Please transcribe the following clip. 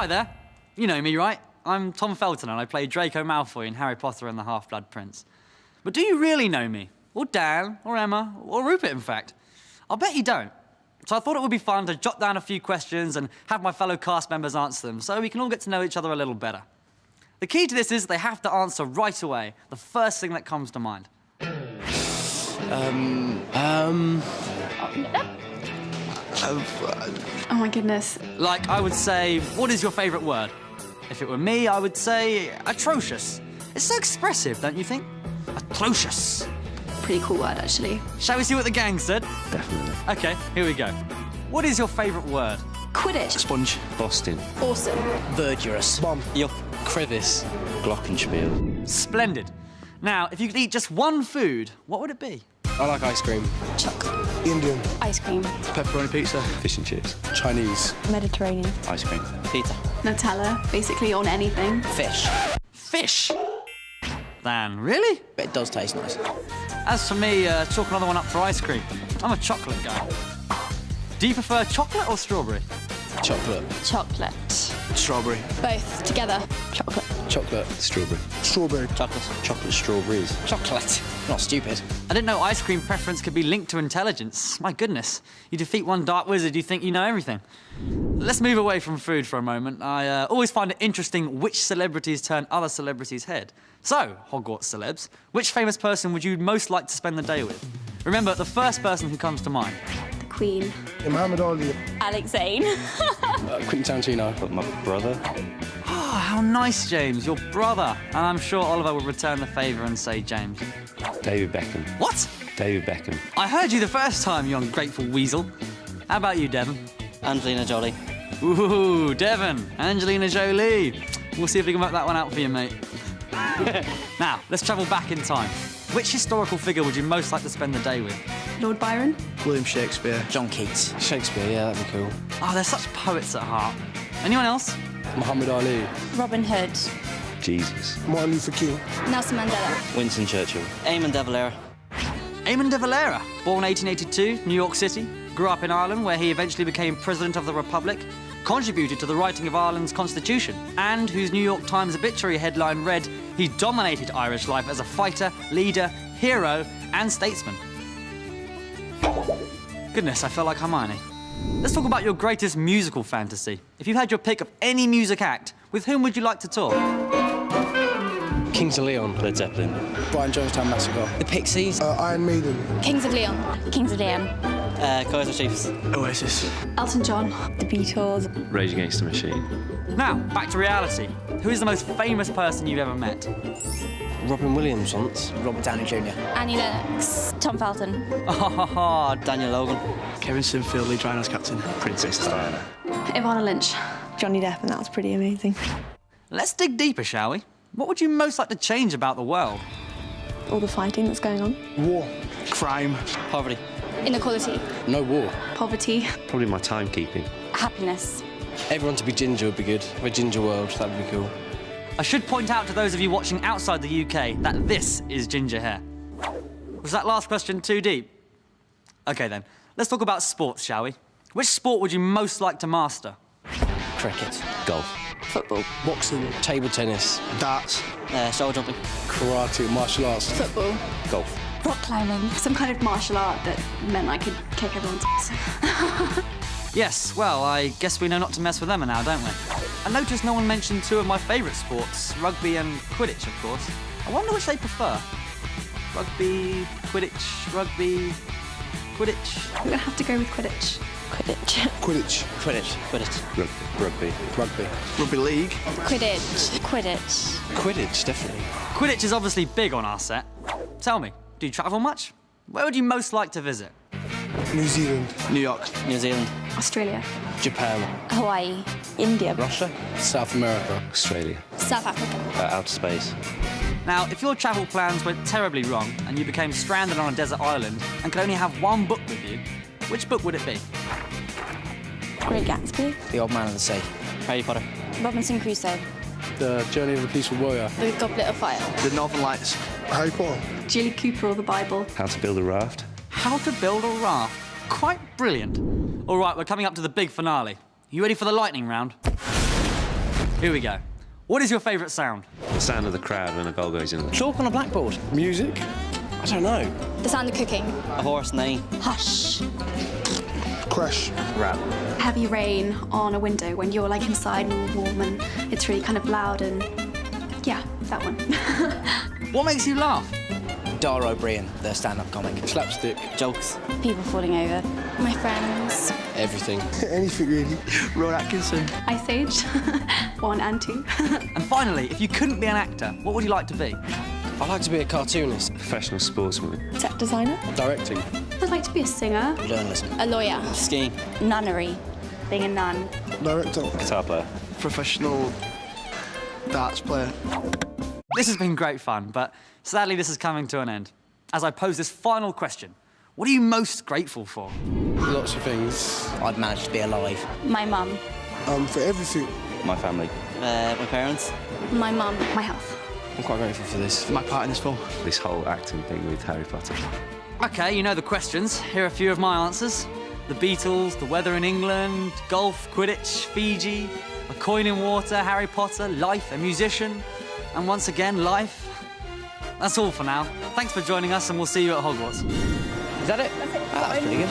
Hi there. You know me, right? I'm Tom Felton and I play Draco Malfoy in Harry Potter and the Half-Blood Prince. But do you really know me? Or Dan, or Emma, or Rupert, in fact? I'll bet you don't. So I thought it would be fun to jot down a few questions and have my fellow cast members answer them so we can all get to know each other a little better. The key to this is they have to answer right away, the first thing that comes to mind. Oh my goodness. Like, I would say, what is your favourite word? If it were me, I would say atrocious. It's so expressive, don't you think? Atrocious. Pretty cool word, actually. Shall we see what the gang said? Definitely. OK, here we go. What is your favourite word? Quidditch. Sponge. Boston. Awesome. Verdurous. Bomb. Your crevice. Glockenspiel. Splendid. Now, if you could eat just one food, what would it be? I like ice cream. Chocolate. Indian. Ice cream. Pepperoni pizza. Fish and chips. Chinese. Mediterranean. Ice cream. Pizza. Nutella, basically on anything. Fish. Fish. Dan, really? But it does taste nice. As for me, chalk another one up for ice cream. I'm a chocolate guy. Do you prefer chocolate or strawberry? Chocolate. Chocolate. Strawberry. Both together. Chocolate. Chocolate. Strawberry. Strawberry. Chocolate. Chocolate strawberries. Chocolate. Not stupid. I didn't know ice cream preference could be linked to intelligence. My goodness. You defeat one dark wizard, you think you know everything. Let's move away from food for a moment. I always find it interesting which celebrities turn other celebrities' head. So, Hogwarts celebs, which famous person would you most like to spend the day with? Remember, the first person who comes to mind. The Queen. Muhammad Ali. Alex Zane. Quentin Tarantino. But my brother. Oh, how nice, James, your brother. And I'm sure Oliver would return the favour and say James. David Beckham. What? David Beckham. I heard you the first time, you ungrateful weasel. How about you, Devon? Angelina Jolie. Ooh, Devon, Angelina Jolie. We'll see if we can work that one out for you, mate. Now, let's travel back in time. Which historical figure would you most like to spend the day with? Lord Byron. William Shakespeare. John Keats. Shakespeare, yeah, that'd be cool. Oh, they're such poets at heart. Anyone else? Muhammad Ali. Robin Hood. Jesus. Martin Luther King. Nelson Mandela. Winston Churchill. Eamon de Valera. Eamon de Valera, born 1882, New York City, grew up in Ireland where he eventually became President of the Republic, contributed to the writing of Ireland's constitution, and whose New York Times obituary headline read, "He dominated Irish life as a fighter, leader, hero, and statesman." Goodness, I feel like Hermione. Let's talk about your greatest musical fantasy. If you had your pick of any music act, with whom would you like to tour? Kings of Leon. Led Zeppelin. Brian Jonestown Massacre. The Pixies. Iron Maiden. Kings of Leon. Kings of Leon. Kaiser Chiefs. Oasis. Elton John. The Beatles. Rage Against the Machine. Now, back to reality. Who is the most famous person you've ever met? Robin Williams once. Robert Downey Jr. Annie Lennox. Tom Felton. Oh, Daniel Logan. Kevin Sinfield, Lee Driver's captain. Princess Diana. Ivana Lynch. Johnny Depp, and that was pretty amazing. let's dig deeper, shall we? What would you most like to change about the world? All the fighting that's going on. War. Crime. Poverty. Inequality. No war. Poverty. Probably my timekeeping. Happiness. Everyone to be ginger would be good. A ginger world, that'd be cool. I should point out to those of you watching outside the UK that this is ginger hair. Was that last question too deep? OK then, let's talk about sports, shall we? Which sport would you most like to master? Cricket. Golf. Football. Boxing. Table tennis. Darts. Shoulder jumping. Karate. Martial arts. Football. Golf. Rock climbing. Some kind of martial art that meant I could kick everyone's ass. Yes, well, I guess we know not to mess with Emma now, don't we? I noticed no one mentioned two of my favourite sports, rugby and Quidditch, of course. I wonder which they prefer. Rugby, Quidditch, rugby, Quidditch. I'm gonna have to go with Quidditch. Quidditch. Quidditch. Quidditch. Quidditch. Rugby. Rugby. Rugby league. Quidditch. Quidditch. Quidditch, definitely. Quidditch is obviously big on our set. Tell me, do you travel much? Where would you most like to visit? New Zealand. New York. New Zealand. Australia. Japan. Hawaii. India. Russia. South America. Australia. South Africa. Outer space. Now, if your travel plans went terribly wrong and you became stranded on a desert island and could only have one book with you, which book would it be? Great Gatsby. The Old Man of the Sea. Harry Potter. Robinson Crusoe. The Journey of the Peaceful Warrior. The Goblet of Fire. The Northern Lights. Harry Potter. Julie Cooper or the Bible. How to build a raft. How to build a raft. Quite brilliant. All right, we're coming up to the big finale. You ready for the lightning round? Here we go. What is your favourite sound? The sound of the crowd when a goal goes in. Chalk on a blackboard. Music. I don't know. The sound of cooking. A horse neigh. Hush. Crash. Rap. Heavy rain on a window when you're like inside and warm and it's really kind of loud and yeah, that one. What makes you laugh? Dar O'Brien, the stand-up comic. Slapstick. Jokes. People falling over. My friends. Everything. Anything really. Ron Atkinson. Ice Age, 1 and 2. And finally, if you couldn't be an actor, what would you like to be? I'd like to be a cartoonist. Professional sportsman. Set designer. Directing. I'd like to be a singer. Journalism. A lawyer. Skiing. Nunnery. Being a nun. Director. Guitar player. Professional darts player. This has been great fun, but sadly this is coming to an end. As I pose this final question, what are you most grateful for? Lots of things. I'd managed to be alive. My mum. For everything. My family. My parents. My mum. My health. I'm quite grateful for this. My part in this film. This whole acting thing with Harry Potter. Okay, you know the questions. Here are a few of my answers. The Beatles, the weather in England, golf, Quidditch, Fiji, a coin in water, Harry Potter, life, a musician, and once again, life. That's all for now. Thanks for joining us and we'll see you at Hogwarts. Is that it? That's it. That was pretty good.